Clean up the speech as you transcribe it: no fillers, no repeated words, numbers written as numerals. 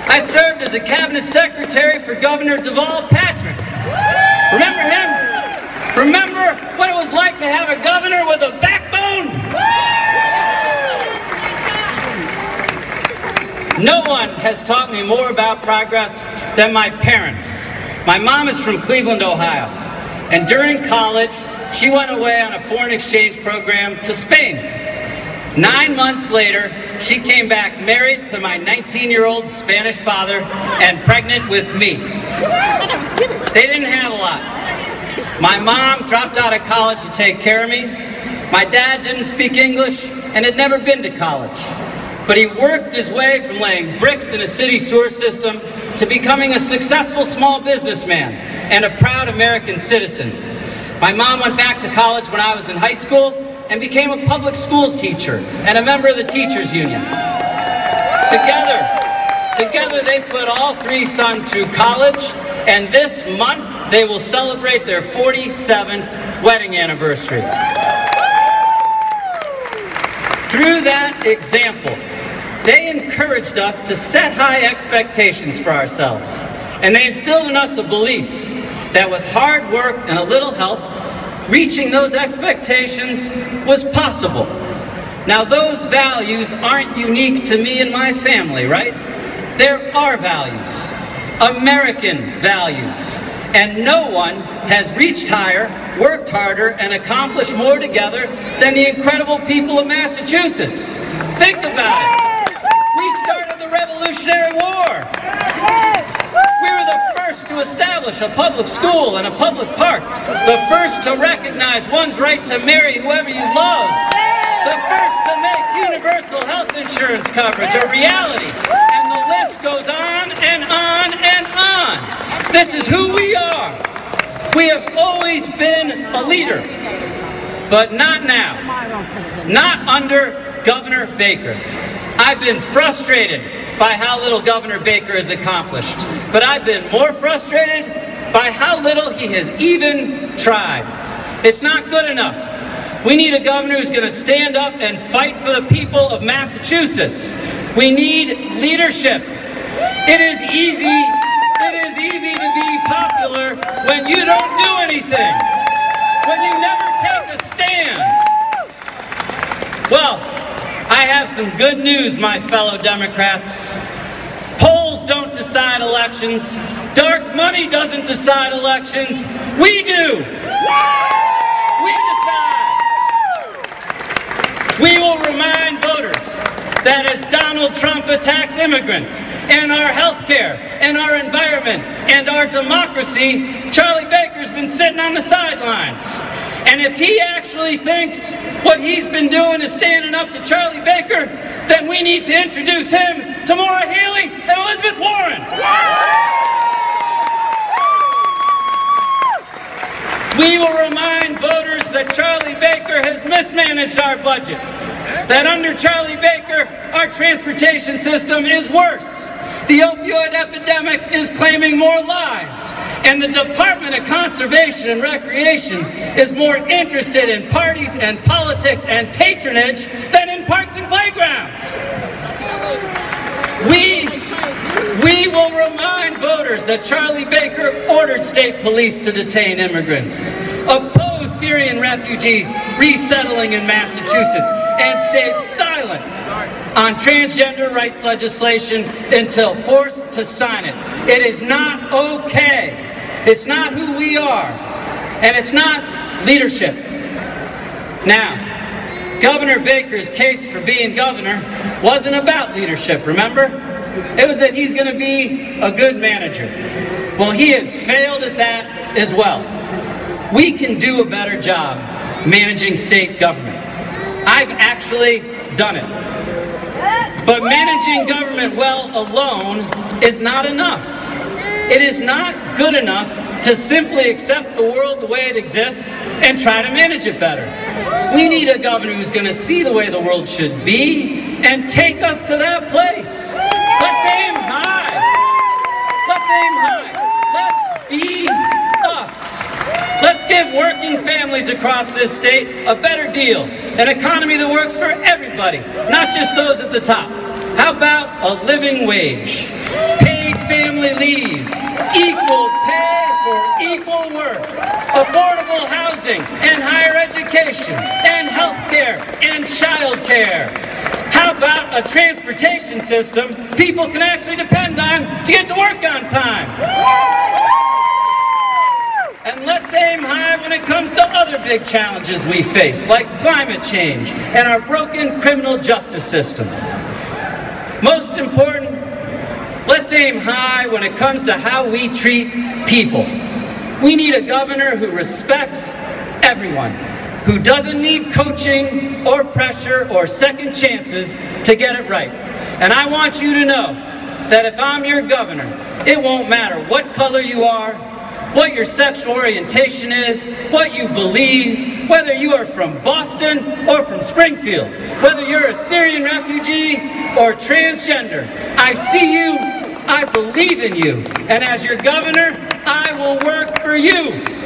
I served as a cabinet secretary for Governor Deval Patrick. Remember him? Remember what it was like to have a governor with a backbone? No one has taught me more about progress than my parents. My mom is from Cleveland, Ohio, and during college, she went away on a foreign exchange program to Spain. 9 months later, she came back married to my 19-year-old Spanish father and pregnant with me. They didn't have a lot. My mom dropped out of college to take care of me. My dad didn't speak English and had never been to college. But he worked his way from laying bricks in a city sewer system to becoming a successful small businessman and a proud American citizen. My mom went back to college when I was in high school and became a public school teacher and a member of the teachers union. Together they put all 3 sons through college, and this month they will celebrate their 47th wedding anniversary. Through that example, they encouraged us to set high expectations for ourselves, and they instilled in us a belief that with hard work and a little help, reaching those expectations was possible. Now, those values aren't unique to me and my family, right? There are values, American values, and no one has reached higher, worked harder, and accomplished more together than the incredible people of Massachusetts. Think about it. We started the Revolutionary War. We were the first to establish a public school and a public park, the first to recognize one's right to marry whoever you love, the first to make universal health insurance coverage a reality, and the list goes on and on and on. This is who we are. We have always been a leader, but not now, not under Governor Baker. I've been frustrated by how little Governor Baker has accomplished, but I've been more frustrated by how little he has even tried. It's not good enough. We need a governor who's going to stand up and fight for the people of Massachusetts. We need leadership. It is easy to be popular when you don't do anything, when you never take a stand. Well, I have some good news, my fellow Democrats. Polls don't decide elections. Dark money doesn't decide elections. We do. We decide. We will remind voters that as Donald Trump attacks immigrants and our health care and our environment and our democracy, Charlie Baker's been sitting on the sidelines. And if he actually thinks what he's been doing is standing up to Charlie Baker, then we need to introduce him to Maura Healey and Elizabeth Warren. We will remind voters that Charlie Baker has mismanaged our budget, that under Charlie Baker, our transportation system is worse. The opioid epidemic is claiming more lives, and the Department of Conservation and Recreation is more interested in parties and politics and patronage than in parks and playgrounds. We will remind voters that Charlie Baker ordered state police to detain immigrants, opposed Syrian refugees resettling in Massachusetts, and stayed silent on transgender rights legislation until forced to sign it. It is not okay. It's not who we are, and it's not leadership. Now, Governor Baker's case for being governor wasn't about leadership, remember? It was that he's going to be a good manager. Well, he has failed at that as well. We can do a better job managing state government. I've actually done it. But managing government well alone is not enough. It is not good enough to simply accept the world the way it exists and try to manage it better. We need a governor who's going to see the way the world should be and take us to that place. Let's aim high. Let's aim high. Let's be us. Let's give working families across this state a better deal, an economy that works for everybody, not just those at the top. How about a living wage? paid family leave, equal pay for equal work, affordable housing and higher education, and health care and child care. How about a transportation system people can actually depend on to get to work on time? And let's aim high when it comes to other big challenges we face, like climate change and our broken criminal justice system. Most important, let's aim high when it comes to how we treat people. We need a governor who respects everyone, who doesn't need coaching or pressure or second chances to get it right. And I want you to know that if I'm your governor, it won't matter what color you are, what your sexual orientation is, what you believe, whether you are from Boston or from Springfield, whether you're a Syrian refugee or transgender. I see you, I believe in you, and as your governor, I will work for you.